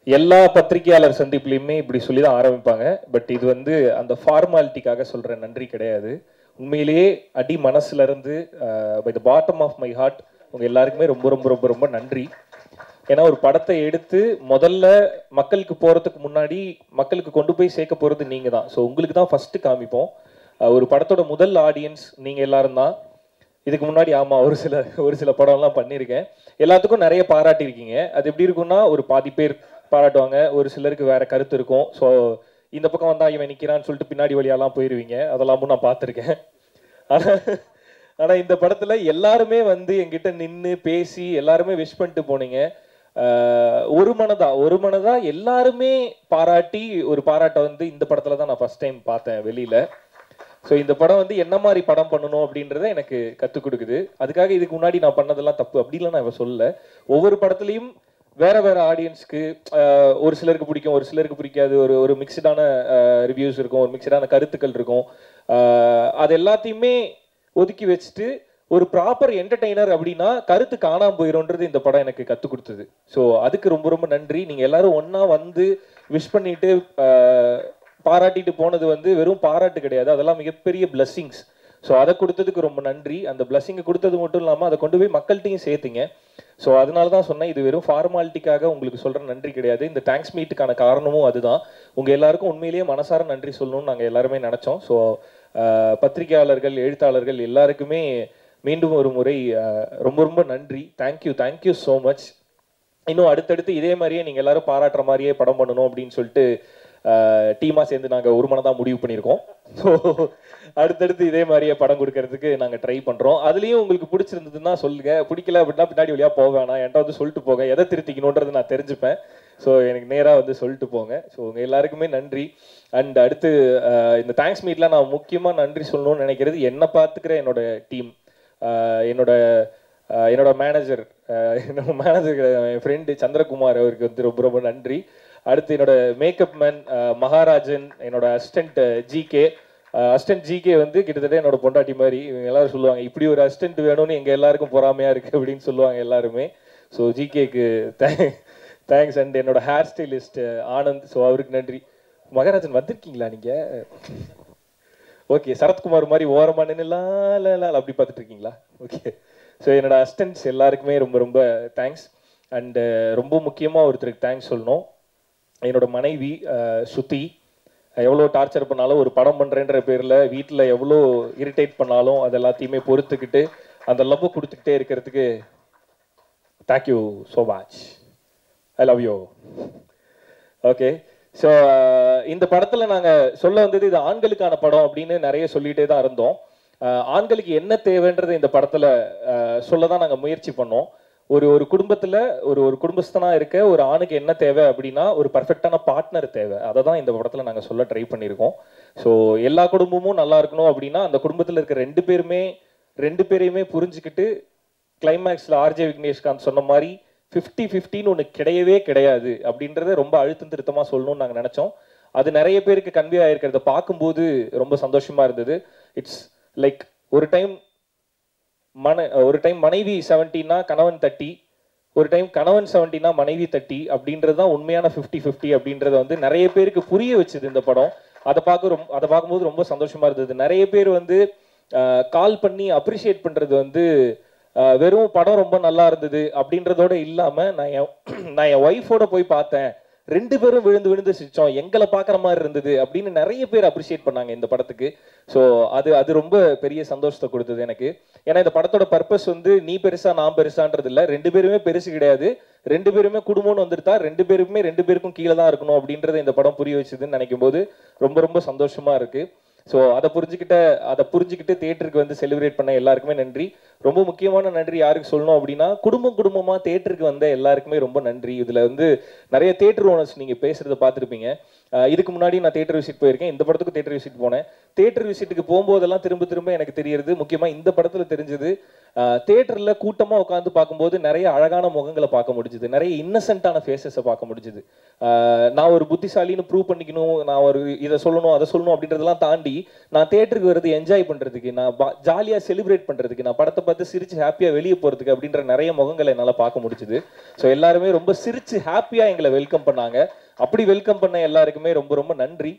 எல்லா பத்திரிகையாளர் சந்திப்புலையுமே இப்படி சொல்லி தான் ஆரம்பிப்பாங்க. பட் இது வந்து அந்த ஃபார்மாலிட்டிக்காக சொல்கிற நன்றி கிடையாது. உண்மையிலேயே அடி மனசுல இருந்து by the bottom of my heart உங்கள் எல்லாருக்குமே ரொம்ப ரொம்ப ரொம்ப ரொம்ப நன்றி. ஏன்னா ஒரு படத்தை எடுத்து முதல்ல மக்களுக்கு போகிறதுக்கு முன்னாடி மக்களுக்கு கொண்டு போய் சேர்க்க போகிறது நீங்கள் தான். ஸோ உங்களுக்கு தான் ஃபஸ்ட்டு காமிப்போம். ஒரு படத்தோட முதல் ஆடியன்ஸ் நீங்கள் எல்லாரும் தான். இதுக்கு முன்னாடி ஆமாம் ஒரு சில படம்லாம் பண்ணியிருக்கேன். எல்லாத்துக்கும் நிறைய பாராட்டியிருக்கீங்க. அது எப்படி இருக்குன்னா ஒரு பாதி பேர் பாராட்டுவாங்க, ஒரு சிலருக்கு வேற கருத்து இருக்கும். ஸோ இந்த பக்கம் வந்தால் இவன் நிற்கிறான்னு சொல்லிட்டு பின்னாடி வழியாலாம் போயிடுவீங்க. அதெல்லாமும் நான் பார்த்துருக்கேன். ஆனால் இந்த படத்தில் எல்லாருமே வந்து என்கிட்ட நின்று பேசி எல்லாருமே விஷ் பண்ணிட்டு போனீங்க. ஒரு மனதா எல்லாருமே பாராட்டி ஒரு பாராட்டை வந்து இந்த படத்தில் தான் நான் ஃபஸ்ட் டைம் பார்த்தேன் வெளியில். ஸோ இந்த படம் வந்து என்ன மாதிரி படம் பண்ணணும் அப்படின்றத எனக்கு கற்றுக் கொடுக்குது. அதுக்காக இதுக்கு முன்னாடி நான் பண்ணதெல்லாம் தப்பு அப்படிலாம் நான் சொல்லலை. ஒவ்வொரு படத்துலையும் வேற வேற ஆடியன்ஸ்க்கு ஒரு சிலருக்கு பிடிக்கும், ஒரு சிலருக்கு பிடிக்காது. ஒரு மிக்சடான ரிவ்யூஸ் இருக்கும், ஒரு மிக்சடான கருத்துக்கள் இருக்கும். அது எல்லாத்தையுமே ஒதுக்கி வச்சுட்டு ஒரு ப்ராப்பர் என்டர்டெய்னர் அப்படின்னா கருத்து காணாமல் போயிடும்ன்றது இந்த படம் எனக்கு கற்றுக் கொடுத்தது. ஸோ அதுக்கு ரொம்ப ரொம்ப நன்றி. நீங்கள் எல்லாரும் ஒன்றா வந்து விஷ் பண்ணிட்டு பாராட்டிட்டு போனது வந்து வெறும் பாராட்டு கிடையாது, அதெல்லாம் மிகப்பெரிய பிளஸ்ஸிங்ஸ். ஸோ அதை கொடுத்ததுக்கு ரொம்ப நன்றி. அந்த பிளஸ்ஸிங்கை கொடுத்தது மட்டும் இல்லாமல் அதை கொண்டு போய் மக்கள்கிட்டையும் சேர்த்துங்க. ஸோ அதனால தான் சொன்னேன், இது வெறும் ஃபார்மாலிட்டிக்காக உங்களுக்கு சொல்கிற நன்றி கிடையாது. இந்த தேங்க்ஸ் மீட்டுக்கான காரணமும் அதுதான். உங்கள் எல்லாருக்கும் உண்மையிலேயே மனசார நன்றி சொல்லணும்னு நாங்கள் எல்லாருமே நினச்சோம். ஸோ பத்திரிகையாளர்கள், எழுத்தாளர்கள் எல்லாருக்குமே மீண்டும் ஒரு முறை ரொம்ப ரொம்ப நன்றி. Thank you so much. இன்னும் அடுத்தடுத்து இதே மாதிரியே நீங்கள் எல்லாரும் பாராட்டுற மாதிரியே படம் பண்ணணும் அப்படின்னு சொல்லிட்டு டீமாக சேர்ந்து நாங்கள் ஒரு மனதாக முடிவு பண்ணியிருக்கோம். ஸோ அடுத்தடுத்து இதே மாதிரியே படம் கொடுக்கறதுக்கு நாங்கள் ட்ரை பண்ணுறோம். அதுலேயும் உங்களுக்கு பிடிச்சிருந்ததுன்னா சொல்லுங்கள், பிடிக்கல அப்படின்னா பின்னாடி வழியாக போக வேணாம், என்கிட்ட வந்து சொல்லிட்டு போங்க. எதை திருத்திக்கணுன்றது நான் தெரிஞ்சுப்பேன். ஸோ எனக்கு நேராக வந்து சொல்லிட்டு போங்க. ஸோ உங்கள் எல்லாருக்குமே நன்றி. அண்ட் அடுத்து இந்த தேங்க்ஸ் மீட்டில் நான் முக்கியமாக நன்றி சொல்லணும்னு நினைக்கிறது என்னை பார்த்துக்கிற என்னோட டீம், என்னோட மேனேஜர் என் ஃப்ரெண்டு சந்திரகுமார், அவருக்கு வந்து ரொம்ப ரொம்ப நன்றி. அடுத்து என்னோட மேக்கப் மேன் மகாராஜன், என்னோட அசிஸ்டன்ட் ஜிகே வந்து கிட்டத்தட்ட என்னோட பொண்டாட்டி மாதிரி. இவங்க எல்லாரும் சொல்லுவாங்க இப்படி ஒரு அசிஸ்டன்ட் வேணும்னு எங்கள் எல்லாருக்கும் பொறாமையாக இருக்குது அப்படின்னு சொல்லுவாங்க எல்லாருமே. ஸோ ஜிகேக்கு தேங்க்ஸ். அண்ட் என்னோட ஹேர் ஸ்டைலிஸ்ட் ஆனந்த், ஸோ அவருக்கு நன்றி. மகாராஜன் வந்திருக்கீங்களா நீங்கள்? ஓகே, சரத்குமார் மாதிரி ஓரமாக நின்றுலாம் அப்படி பார்த்துட்டு இருக்கீங்களா? ஓகே. ஸோ என்னோட அசிஸ்டன்ட்ஸ் எல்லாருக்குமே ரொம்ப ரொம்ப தேங்க்ஸ். அண்டு ரொம்ப முக்கியமாக ஒருத்தருக்கு தேங்க்ஸ் சொல்லணும். என்னோட மனைவி சுத்தி, எவ்வளோ டார்ச்சர் பண்ணாலும் ஒரு படம் பண்ணுறேன்ற பேரில் வீட்டில் எவ்வளோ இரிட்டேட் பண்ணாலும் அது எல்லாத்தையுமே பொறுத்துக்கிட்டு அந்த லவ் கொடுத்துக்கிட்டே இருக்கிறதுக்கு thank you so much. I love you. Okay. So இந்த படத்தில் நாங்கள் சொல்ல வந்தது இது ஆண்களுக்கான படம் அப்படின்னு நிறைய சொல்லிகிட்டே தான் இருந்தோம். ஆண்களுக்கு என்ன தேவைன்றது இந்த படத்தில் சொல்ல தான் நாங்கள் முயற்சி பண்ணோம். ஒரு குடும்பத்தில் ஒரு குடும்பஸ்தனாக இருக்க ஒரு ஆணுக்கு என்ன தேவை அப்படின்னா ஒரு பர்ஃபெக்டான பார்ட்னர் தேவை. அதை தான் இந்த படத்தில் நாங்கள் சொல்ல ட்ரை பண்ணியிருக்கோம். ஸோ எல்லா குடும்பமும் நல்லா இருக்கணும் அப்படின்னா அந்த குடும்பத்தில் இருக்க ரெண்டு பேரையுமே புரிஞ்சுக்கிட்டு கிளைமேக்ஸில் ஆர்ஜே விக்னேஷ்காந்த் சொன்ன மாதிரி 50-50ன்னு ஒன்று கிடையவே கிடையாது அப்படின்றத ரொம்ப அழுத்தம் திருத்தமாக சொல்லணும்னு நாங்கள் நினச்சோம். அது நிறைய பேருக்கு கன்வே ஆகிருக்கிறத பார்க்கும்போது ரொம்ப சந்தோஷமாக இருந்தது. இட்ஸ் லைக் ஒரு டைம் மனைவி 70னா கணவன் 30, ஒரு டைம் கணவன் 70னா மனைவி 30 அப்படின்றது தான் உண்மையான 50-50 அப்படின்றத வந்து நிறைய பேருக்கு புரிய வச்சுது இந்த படம். அதை பார்க்கும்போது ரொம்ப சந்தோஷமா இருந்தது. நிறைய பேர் வந்து கால் பண்ணி அப்ரிஷியேட் பண்றது வந்து வெறும் படம் ரொம்ப நல்லா இருந்தது அப்படின்றதோட இல்லாமல் நான் என் ஒய்ஃபோட போய் பார்த்தேன், 2 பேரும் விழுந்து சிரிச்சோம், எங்களை பார்க்குற மாதிரி இருந்தது அப்படின்னு நிறைய பேர் அப்ரிஷியேட் பண்ணாங்க இந்த படத்துக்கு. ஸோ அது ரொம்ப பெரிய சந்தோஷத்தை கொடுத்தது எனக்கு. ஏன்னா இந்த படத்தோட பர்பஸ் வந்து நீ பெருசா நான் பெருசான்றது இல்லை, 2 பேருமே பெருசு கிடையாது, 2 பேருமே குடும்பம்னு வந்துட்டா 2 பேருக்கும் கீழே தான் இருக்கணும் அப்படின்றத இந்த படம் புரிய வச்சுதுன்னு நினைக்கும் போது ரொம்ப ரொம்ப சந்தோஷமா இருக்கு. ஸோ அதை புரிஞ்சுக்கிட்டு தியேட்டருக்கு வந்து செலிப்ரேட் பண்ண எல்லாருக்குமே நன்றி. ரொம்ப முக்கியமான நன்றி யாருக்கு சொல்லணும் அப்படின்னா குடும்பமாக தியேட்டருக்கு வந்த எல்லாருக்குமே ரொம்ப நன்றி. இதில் வந்து நிறைய தியேட்டர் ஓனர்ஸ் நீங்கள் பேசுகிறத பார்த்துருப்பீங்க. இதுக்கு முன்னாடி நான் தியேட்டர் விசிட் போயிருக்கேன், இந்த படத்துக்கு தியேட்டர் விசிட் போனேன். தியேட்டர் விசிட்டுக்கு போகும்போதெல்லாம் திரும்ப எனக்கு தெரியறது, முக்கியமாக இந்த படத்தில் தெரிஞ்சது, தியேட்டரில் கூட்டமாக உட்காந்து பார்க்கும்போது நிறைய அழகான முகங்களை பார்க்க முடிஞ்சுது, நிறைய இன்னசென்ட்டான ஃபேஸஸை பார்க்க முடிஞ்சுது. நான் ஒரு புத்திசாலின்னு ப்ரூவ் பண்ணிக்கணும், நான் ஒரு இதை சொல்லணும் அதை சொல்லணும் அப்படின்றதெல்லாம் தாண்டி நான் தியேட்டருக்கு வர்றது என்ஜாய் பண்ணுறதுக்கு, நான் ஜாலியாக செலிப்ரேட் பண்ணுறதுக்கு, நான் படத்தை பார்த்து சிரிச்சு ஹாப்பியாக வெளியே போகிறதுக்கு அப்படின்ற நிறைய முகங்களை என்னால் பார்க்க முடிச்சுது. ஸோ எல்லாருமே ரொம்ப சிரிச்சு ஹாப்பியாக எங்களை வெல்கம் பண்ணாங்க. அப்படி வெல்கம் பண்ண எல்லாருக்குமே ரொம்ப ரொம்ப நன்றி.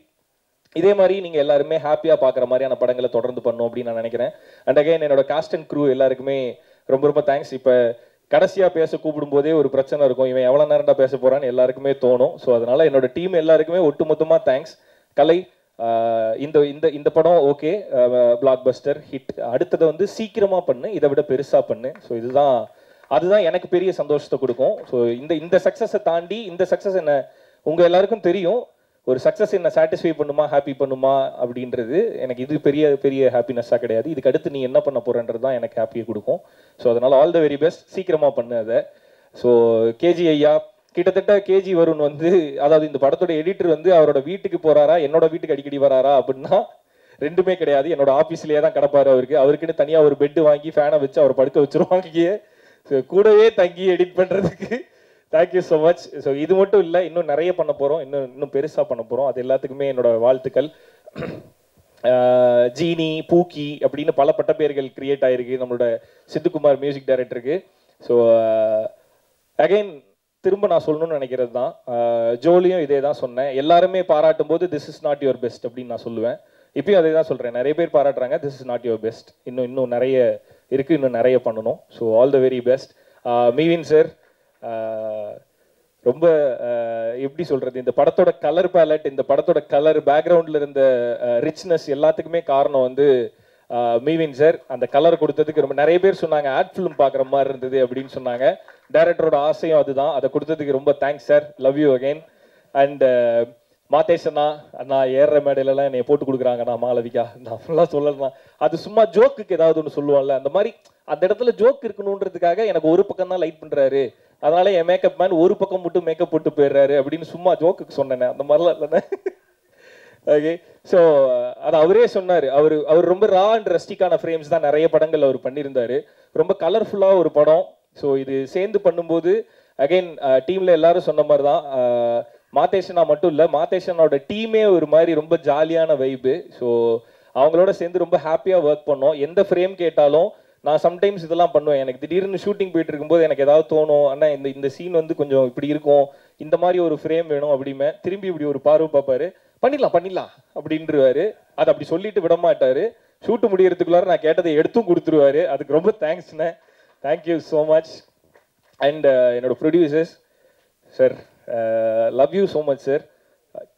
இதே மாதிரி நீங்கள் எல்லாருமே ஹாப்பியாக பார்க்குற மாதிரியான படங்களை தொடர்ந்து பண்ணணும் அப்படின்னு நான் நினைக்கிறேன். அண்ட் அகைன் என்னோட காஸ்ட் அண்ட் க்ரூ எல்லாருக்குமே ரொம்ப ரொம்ப தேங்க்ஸ். இப்போ கடைசியாக பேச கூப்பிடும்போதே ஒரு பிரச்சனை இருக்கும், இவன் எவ்வளோ நேரம்டா பேச போகிறான்னு எல்லாருக்குமே தோணும். ஸோ அதனால் என்னோட டீம் எல்லாருக்குமே ஒட்டுமொத்தமாக தேங்க்ஸ். கலை, இந்த இந்த இந்த படம் ஓகே, பிளாக் பஸ்டர் ஹிட். அடுத்ததை வந்து சீக்கிரமாக பண்ணு, இதை விட பெருசாக பண்ணு. ஸோ அதுதான் எனக்கு பெரிய சந்தோஷத்தை கொடுக்கும். ஸோ இந்த சக்ஸஸை தாண்டி, இந்த சக்ஸஸ் என்ன உங்கள் எல்லாருக்கும் தெரியும், ஒரு சக்ஸஸ் என்ன சாட்டிஸ்ஃபை பண்ணுமா, ஹாப்பி பண்ணுமா அப்படின்றது எனக்கு இது பெரிய பெரிய ஹாப்பினஸ்ஸாக கிடையாது. இதுக்கு அடுத்து நீ என்ன பண்ண போகிறன்றது தான் எனக்கு ஹாப்பியை கொடுக்கும். ஸோ அதனால் ஆல் த வெரி பெஸ்ட், சீக்கிரமாக பண்ணு அதை. ஸோ கேஜி ஐயா, கிட்டத்தட்ட கேஜி வருண் வந்து, அதாவது இந்த படத்தோட எடிட்டர் வந்து அவரோட வீட்டுக்கு போகிறாரா என்னோட வீட்டுக்கு அடிக்கடி வராரா அப்படின்னா ரெண்டுமே கிடையாது. என்னோட ஆஃபீஸ்லேயே தான் கிடப்பாரு. அவருக்குன்னு தனியாக ஒரு பெட்டு வாங்கி ஃபேனை வச்சு அவர் படுக்க வச்சுருவாங்க. ஸோ கூடவே தங்கி எடிட் பண்ணுறதுக்கு தேங்க்யூ ஸோ மச். ஸோ இது மட்டும் இல்லை, இன்னும் நிறைய பண்ண போகிறோம், இன்னும் பெருசாக பண்ண போகிறோம். அது எல்லாத்துக்குமே என்னோட வாழ்த்துக்கள். ஜீனி, பூக்கி அப்படின்னு பல பட்டப்பேர்கள் கிரியேட் ஆகிருக்கு நம்மளோட சித்துக்குமார் மியூசிக் டைரக்டருக்கு. ஸோ அகைன் திரும்ப நான் சொல்லணும்னு நினைக்கிறது தான், ஜோலியும் இதே தான் சொன்னேன். எல்லாருமே பாராட்டும் போது this is not your best அப்படின்னு நான் சொல்லுவேன். இப்பயும் அதே தான் சொல்கிறேன். நிறைய பேர் பாராட்டுறாங்க, this is not your best, இன்னும் நிறைய இருக்குது, இன்னும் நிறைய பண்ணணும். So all the very best. மீவின் சார், ரொம்ப எப்படி சொல்கிறது, இந்த படத்தோட கலர் பேலட், இந்த படத்தோட கலர் பேக்ரவுண்டில் இருந்த ரிச்னஸ் எல்லாத்துக்குமே காரணம் வந்து மீவின் சார். அந்த கலர் கொடுத்ததுக்கு ரொம்ப நிறைய பேர் சொன்னாங்க ஆட் ஃபிலிம் பார்க்குற மாதிரி இருந்தது அப்படின்னு சொன்னாங்க. டைரக்டரோட ஆசையும் அதுதான். அதை கொடுத்ததுக்கு ரொம்ப thanks sir, love you again. And மாதேஷனா அண்ணா ஏறுற மேடையிலலாம் என்னை போட்டு கொடுக்குறாங்க. நான் மாளவிகா, நான் ஃபுல்லாக சொல்லலாம், அது சும்மா ஜோக்குக்கு ஏதாவது ஒன்று சொல்லுவான்ல, அந்த மாதிரி அந்த இடத்துல ஜோக் இருக்கணுன்றதுக்காக எனக்கு ஒரு பக்கம் தான் லைட் பண்ணுறாரு, அதனால என் மேக்கப் மேன் ஒரு பக்கம் மட்டும் மேக்கப் போட்டு போயிடுறாரு அப்படின்னு சும்மா ஜோக்குக்கு சொன்னேன். அந்த மாதிரிலாம் இல்லைண்ணே. ஓகே, ஸோ அது அவரே சொன்னார். அவர் ரொம்ப ரா அண்ட் ரஸ்டிக்கான ஃப்ரேம்ஸ் தான் நிறைய படங்கள் அவர் பண்ணியிருந்தாரு. ரொம்ப கலர்ஃபுல்லாக ஒரு படம். ஸோ இது சேர்ந்து பண்ணும்போது அகைன் டீமில் எல்லாரும் சொன்ன மாதிரி தான், மாதேஷனா மட்டும் இல்லை, மாதேஷனோட டீமே ஒரு மாதிரி ரொம்ப ஜாலியான வைப்பு. ஸோ அவங்களோட சேர்ந்து ரொம்ப ஹாப்பியாக ஒர்க் பண்ணோம். எந்த ஃப்ரேம் கேட்டாலும் நான் சம்டைம்ஸ் இதெல்லாம் பண்ணுவேன். எனக்கு திடீர்னு ஷூட்டிங் போயிட்டு இருக்கும்போது எனக்கு ஏதாவது தோணும், ஆனால் இந்த சீன் வந்து கொஞ்சம் இப்படி இருக்கும், இந்த மாதிரி ஒரு ஃப்ரேம் வேணும் அப்படிமே. திரும்பி இப்படி ஒரு பார்வை பார்ப்பாரு, பண்ணிடலாம் அப்படின்றவாரு. அதை அப்படி சொல்லிட்டு விட மாட்டார். ஷூட்டு முடியறதுக்குள்ளார நான் கேட்டதை எடுத்தும் கொடுத்துருவாரு. அதுக்கு ரொம்ப தேங்க்ஸ்ண்ணே, தேங்க்யூ ஸோ மச். அண்ட் என்னோட producers sir, love you so much sir.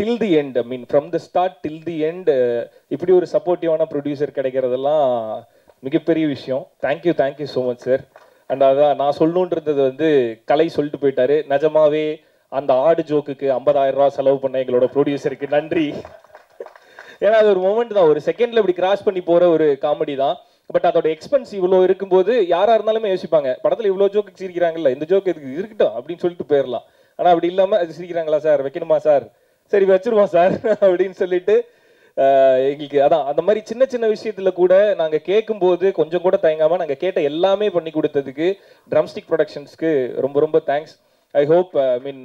Till the end, I mean from the start till the end இப்படி ஒரு சப்போர்ட்டிவான ப்ரொடியூசர் கிடைக்கிறதெல்லாம் மிகப்பெரிய விஷயம். Thank you so much sir. And அதான் நான் சொல்லணுன்றது வந்து கலை சொல்லிட்டு போயிட்டாரு. நிஜமாவே அந்த ஆடு ஜோக்குக்கு 50,000 ரூபா செலவு பண்ண எங்களோட ப்ரொடியூசருக்கு நன்றி. ஏன்னா அது ஒரு மொமெண்ட் தான், ஒரு செகண்ட்ல இப்படி கிராஸ் பண்ணி போற ஒரு காமெடி தான். பட் அதோட எக்ஸ்பென்ஸ் இவ்வளோ இருக்கும்போது யாரா இருந்தாலுமே யோசிப்பாங்க, படத்துல இவ்வளோ ஜோக்கு சிரிக்கிறாங்கல்ல, இந்த ஜோக்கு எதுக்கு இருக்கட்டும் அப்படின்னு சொல்லிட்டு போயிடலாம். ஆனா அப்படி இல்லாம அது சிரிக்கிறாங்களா சார், வைக்கணுமா சார், சரி வச்சிருவோம் சார் அப்படின்னு சொல்லிட்டு எங்களுக்கு அதான் அந்த மாதிரி சின்ன சின்ன விஷயத்துல கூட நாங்க கேட்கும்போது கொஞ்சம் கூட தயங்காம நாங்க கேட்ட எல்லாமே பண்ணி கொடுத்ததுக்கு ட்ரம்ஸ்டிக் ப்ரொடக்ஷன்ஸ்க்கு ரொம்ப ரொம்ப தேங்க்ஸ். ஐ ஹோப் ஐ மீன்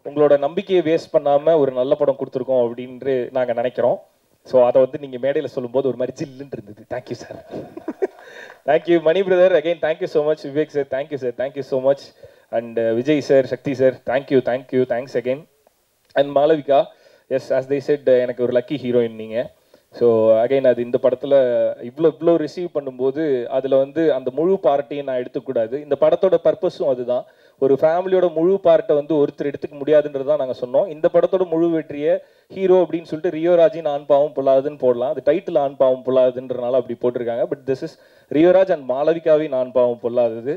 உங்களோட நம்பிக்கையை வேஸ்ட் பண்ணாம ஒரு நல்ல படம் கொடுத்துருக்கோம் அப்படின்னு நாங்க நினைக்கிறோம். ஸோ அதை வந்து நீங்க மேடையில சொல்லும்போது ஒரு மாதிரி ஜில்லுன்னு இருந்தது. Thank you sir. Thank you Mani brother, again thank you so much. Vivek sir thank you sir, thank you so much. And Vijay sir, Sakthi sir, thank you thanks again. And Malavika, yes as they said, எனக்கு ஒரு லக்கி ஹீரோயின் நீங்கள். ஸோ அகைன் அது இந்த படத்தில் இவ்வளோ ரிசீவ் பண்ணும்போது அதில் வந்து அந்த முழு பார்ட்டையும் நான் எடுத்துக்கூடாது. இந்த படத்தோட பர்பஸும் அதுதான். ஒரு ஃபேமிலியோட முழு பார்ட்டை வந்து ஒருத்தர் எடுத்துக்க முடியாதுன்றது தான் நாங்கள் சொன்னோம். இந்த படத்தோட முழு வெற்றியை ஹீரோ அப்படின்னு சொல்லிட்டு ரியோராஜின் ஆண் பாவம் பொல்லாதுன்னு போடலாம். அது டைட்டில் ஆண் பாவம் பொல்லாதுன்றனால அப்படி போட்டிருக்காங்க. But this is Rio Raj and மாளவிகாவின் ஆண் பாவம் பொல்லாதது.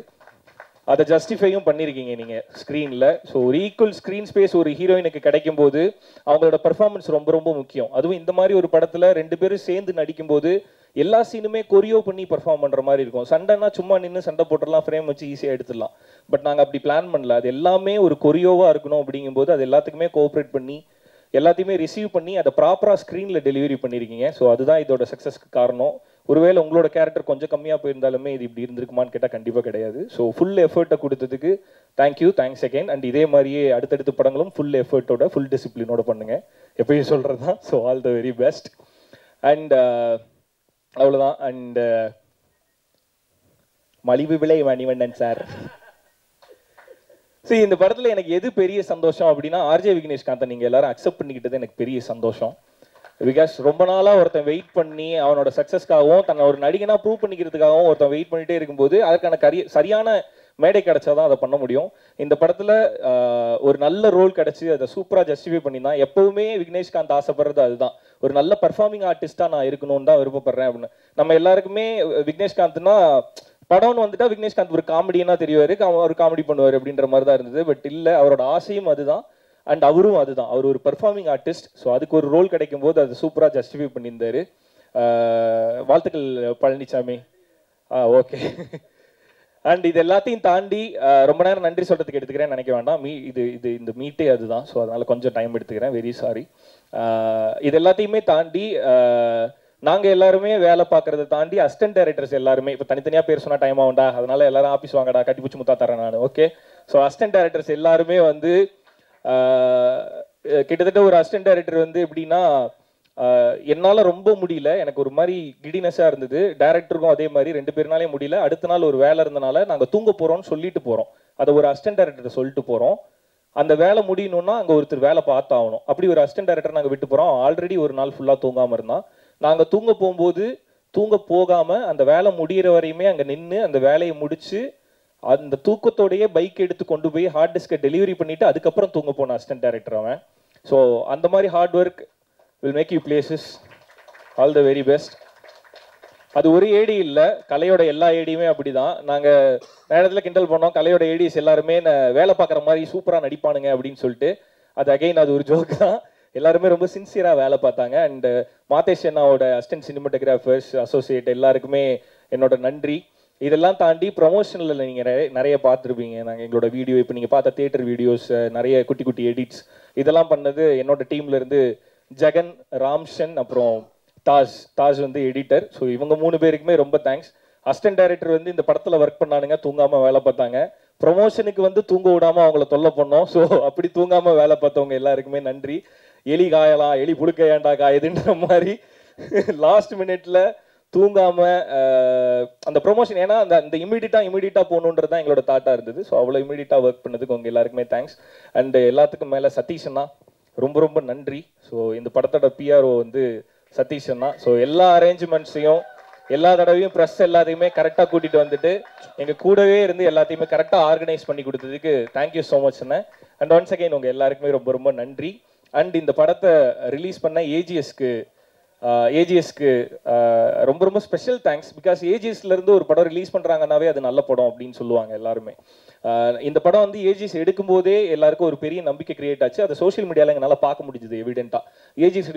அதை ஜஸ்டிஃபையும் பண்ணியிருக்கீங்க நீங்கள் ஸ்க்ரீனில். ஸோ ஒரு ஈக்குவல் ஸ்க்ரீன் ஸ்பேஸ் ஒரு ஹீரோயினுக்கு கிடைக்கும் போது அவங்களோட பர்ஃபார்மன்ஸ் ரொம்ப ரொம்ப முக்கியம். அதுவும் இந்த மாதிரி ஒரு படத்தில் 2 பேரும் சேர்ந்து நடிக்கும்போது எல்லா சீனுமே கொரியோ பண்ணி பர்ஃபார்ம் பண்ணுற மாதிரி இருக்கும். சண்டைனா சும்மா நின்று சண்டை போட்டுடலாம், ஃப்ரேம் வச்சு ஈஸியாக எடுத்துடலாம். பட் நாங்கள் அப்படி பிளான் பண்ணல. அது எல்லாமே ஒரு கொரியோவாக இருக்கணும். அப்படிங்கும்போது அது எல்லாத்துக்குமே கோஆப்ரேட் பண்ணி எல்லாத்தையுமே ரிசீவ் பண்ணி அதை ப்ராப்பராக ஸ்க்ரீனில் டெலிவரி பண்ணியிருக்கீங்க. ஸோ அதுதான் இதோட சக்ஸஸ்க்கு காரணம். ஒருவேளை உங்களோட கேரக்டர் கொஞ்சம் கம்மியாக போயிருந்தாலுமே இது இப்படி இருந்திருக்குமான்னு கேட்டால் கண்டிப்பாக கிடையாது. ஸோ ஃபுல் எஃபர்ட்டை கொடுத்ததுக்கு தேங்க்ஸ் அகைன். அண்ட் இதே மாதிரியே அடுத்தடுத்த படங்களும் ஃபுல் எஃபர்ட்டோட ஃபுல் டிசிப்ளினோட பண்ணுங்கள், எப்பயும் சொல்கிறது தான். So all the very best. And அவ்வளோதான். அண்ட் மலிவு விலை மணிவண்ணன் சார். சரி, இந்த படத்துல எனக்கு எது பெரிய சந்தோஷம் அப்படின்னா, ஆர்ஜே விக்னேஷ்காந்தை நீங்க எல்லாரும் அக்செப்ட் பண்ணிக்கிட்டது எனக்கு பெரிய சந்தோஷம். பிகாஸ் ரொம்ப நாளா ஒருத்தன் வெயிட் பண்ணி அவனோட சக்சஸ்க்காகவும் தன்னை ஒரு நடிகனா ப்ரூவ் பண்ணிக்கிறதுக்காகவும் ஒருத்தன் வெயிட் பண்ணிட்டே இருக்கும்போது அதற்கான சரியான மேடை கிடைச்சாதான் அதை பண்ண முடியும். இந்த படத்துல ஒரு நல்ல ரோல் கிடைச்சி அதை சூப்பரா ஜஸ்டிஃபை பண்ணிதான். எப்பவுமே விக்னேஷ்காந்த் ஆசைப்படுறது அதுதான், ஒரு நல்ல பர்ஃபார்மிங் ஆர்டிஸ்டா நான் இருக்கணும்னு தான் விருப்பப்படுறேன் அப்படின்னு. நம்ம எல்லாருக்குமே விக்னேஷ்காந்த்னா படம்னு வந்துட்டா விக்னேஷ்காந்த் ஒரு காமெடியனா தெரிவாரு, அவர் காமெடி பண்ணுவார் அப்படின்ற மாதிரி தான் இருந்தது. பட் இல்லை, அவரோட ஆசையும் அதுதான் அண்ட் அவரும் அதுதான். அவர் ஒரு பர்ஃபார்மிங் ஆர்டிஸ்ட். ஸோ அதுக்கு ஒரு ரோல் கிடைக்கும் போது அது சூப்பராக ஜஸ்டிஃபை பண்ணியிருந்தாரு. வாழ்த்துக்கள் பழனிசாமி. ஓகே. அண்ட் இது எல்லாத்தையும் தாண்டி ரொம்ப நேரம் நன்றி சொல்றதுக்கு எடுத்துக்கிறேன் நினைக்க வேண்டாம். இந்த மீட்டே அதுதான். ஸோ அதனால கொஞ்சம் டைம் எடுத்துக்கிறேன், வெரி சாரி. இது எல்லாத்தையுமே தாண்டி நாங்கள் எல்லாருமே வேலை பார்க்கறத தாண்டி அசிஸ்டன்ட் டைரக்டர்ஸ் எல்லாருமே, இப்போ தனித்தனியாக பேர் சொன்னால் டைம் ஆகும்டா, அதனால எல்லாரும் ஆஃபீஸ் வாங்கடா, கட்டிப்பிடிச்சு முத்தா தரேன் நான். ஓகே. ஸோ அசிஸ்டன்ட் டைரக்டர்ஸ் எல்லாருமே வந்து கிட்டத்தட்ட ஒரு அசிஸ்டன்ட் டைரக்டர் வந்து எப்படின்னா, என்னால் ரொம்ப முடியல, எனக்கு ஒரு மாதிரி கிடினஸாக இருந்தது. டைரக்டருக்கும் அதே மாதிரி 2 பேர்னாலே முடியல. அடுத்த நாள் ஒரு வேலை இருந்தனால நாங்கள் தூங்க போகிறோம்னு சொல்லிட்டு போகிறோம். அதை ஒரு அசிஸ்டன்ட் டைரக்டர் சொல்லிட்டு போகிறோம். அந்த வேலை முடியணும்னா அங்கே ஒருத்தர் வேலை பார்த்தாகணும். அப்படி ஒரு அசிஸ்டன்ட் டைரக்டர் நாங்கள் விட்டு போகிறோம். ஆல்ரெடி ஒரு நாள் ஃபுல்லாக தூங்காமல் இருந்தான். நாங்கள் தூங்க போகும்போது தூங்க போகாமல் அந்த வேலை முடிகிற வரையுமே அங்கே நின்று அந்த வேலையை முடித்து அந்த தூக்கத்தோடையே பைக் எடுத்து கொண்டு போய் ஹார்ட் டிஸ்கை டெலிவரி பண்ணிவிட்டு அதுக்கப்புறம் தூங்க போன அசிஸ்டன்ட் டைரக்டர் அவன். ஸோ அந்த மாதிரி hard work will make you places. All the very best. அது ஒரு ஏடி இல்லை, கலையோட எல்லா ஏடியுமே அப்படி தான். நாங்கள் நேரத்தில் கிண்டல் பண்ணோம், கலையோட ஏடிஸ் எல்லாருமே வேலை பார்க்குற மாதிரி சூப்பராக நடிப்பானுங்க அப்படின்னு சொல்லிட்டு. அது அகைன் அது ஒரு ஜோக் தான். எல்லாருமே ரொம்ப சின்சியராக வேலை பார்த்தாங்க. அண்ட் மாதேஷ் அண்ணாவோட அசிஸ்டன்ட் சினிமாட்டோகிராஃபர்ஸ் அசோசியேட் எல்லாருக்குமே என்னோட நன்றி. இதெல்லாம் தாண்டி ப்ரொமோஷனில் நீங்கள் நிறைய பார்த்துருப்பீங்க. நாங்கள் எங்களோட வீடியோ, இப்போ நீங்கள் பார்த்த தியேட்டர் வீடியோஸ், நிறைய குட்டி குட்டி எடிட்ஸ், இதெல்லாம் பண்ணது என்னோட டீம்லேருந்து ஜெகன், ராம்ஷன், அப்புறம் தாஜ் வந்து எடிட்டர். ஸோ இவங்க 3 பேருக்குமே ரொம்ப தேங்க்ஸ். அசிஸ்டன்ட் டைரக்டர் வந்து இந்த படத்தில் ஒர்க் பண்ணானுங்க, தூங்காமல் வேலை பார்த்தாங்க. ப்ரொமோஷனுக்கு வந்து தூங்க விடாமல் அவங்கள தொல்லை பண்ணோம். ஸோ அப்படி தூங்காமல் வேலை பார்த்தவங்க எல்லாருக்குமே நன்றி. எலி காயலாம், எலி புழுக்கையாண்டா காயுதுன்ற மாதிரி லாஸ்ட் மினிட்ல தூங்காம அந்த ப்ரொமோஷன், ஏன்னா அந்த இமீடியட்டா போகணுன்றது தான் எங்களோட தாட்டா இருந்தது. ஸோ அவ்வளோ இமீடியட்டா ஒர்க் பண்ணதுக்கு உங்க எல்லாருக்குமே தேங்க்ஸ். அண்ட் எல்லாத்துக்கும் மேலே சதீஷ் அண்ணா ரொம்ப ரொம்ப நன்றி. ஸோ இந்த படத்தோட பிஆர்ஓ வந்து சதீஷ் அண்ணா. ஸோ எல்லா அரேஞ்ச்மெண்ட்ஸையும் எல்லா தடவையும் ப்ரெஸ் எல்லாத்தையுமே கரெக்டாக கூட்டிட்டு வந்துட்டு எங்கள் கூடவே இருந்து எல்லாத்தையுமே கரெக்டாக ஆர்கனைஸ் பண்ணி கொடுத்ததுக்கு thank you so much Anna. And once again உங்கள் எல்லாருக்குமே ரொம்ப ரொம்ப நன்றி. அண்ட் இந்த படத்தை ரிலீஸ் பண்ண ஏஜிஎஸ்க்கு ரொம்ப ரொம்ப ஸ்பெஷல் தேங்க்ஸ். பிகாஸ் ஏஜிஎஸ்லேருந்து ஒரு படம் ரிலீஸ் பண்ணுறாங்கன்னாவே அது நல்ல படம் அப்படின்னு சொல்லுவாங்க எல்லாருமே. இந்த படம் வந்து ஏஜிஎஸ் எடுக்கும்போதே எல்லாருக்கும் ஒரு பெரிய நம்பிக்கை கிரியேட் ஆச்சு. அதை சோஷியல் மீடியாவில் எங்களால் பார்க்க முடிஞ்சுது எவிடென்ட்டாக. ஏஜிஎஸ்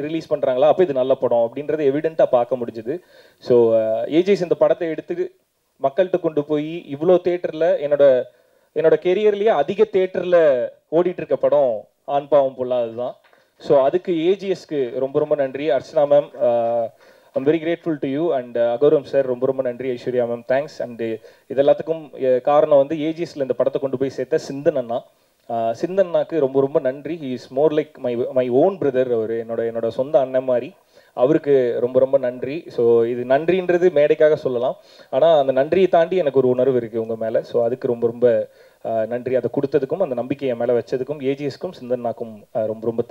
ரிலீஸ் பண்ணுறாங்களா, அப்போ இது நல்ல படம் அப்படின்றத எவிடென்ட்டாக பார்க்க முடிஞ்சுது. ஸோ ஏஜிஎஸ் இந்த படத்தை எடுத்து மக்கள்கிட்ட கொண்டு போய் இவ்வளோ தேட்டரில் என்னோட கெரியர்லேயே அதிக தேட்டரில் ஓடிட்டு இருக்க படம் ஆண் பாவம் பொல்லாதது தான். ஸோ அதுக்கு ஏஜிஎஸ்க்கு ரொம்ப ரொம்ப நன்றி. Archana ma'am, I'm very grateful to you. And அகௌரம் சார் ரொம்ப ரொம்ப நன்றி. Aishwarya ma'am thanks. அண்டு இது எல்லாத்துக்கும் காரணம் வந்து ஏஜிஎஸ்ல இந்த படத்தை கொண்டு போய் சேர்த்த சிந்தன் அண்ணா. சிந்தன் அண்ணாக்கு ரொம்ப ரொம்ப நன்றி. He is more like my own brother. அவர் என்னோட சொந்த அண்ணன் மாதிரி. அவருக்கு ரொம்ப ரொம்ப நன்றி. ஸோ இது நன்றின்றது மேடைக்காக சொல்லலாம், ஆனால் அந்த நன்றியை தாண்டி எனக்கு ஒரு உணர்வு இருக்குது உங்கள் மேலே. ஸோ அதுக்கு ரொம்ப ரொம்ப நன்றி. அதை கொடுத்ததுக்கும் அந்த நம்பிக்கையை மேலே வச்சதுக்கும் ஏஜிஎஸ்க்கும் சிந்தன்னாக்கும் ரொம்ப ரொம்ப தேங்க்ஸ்.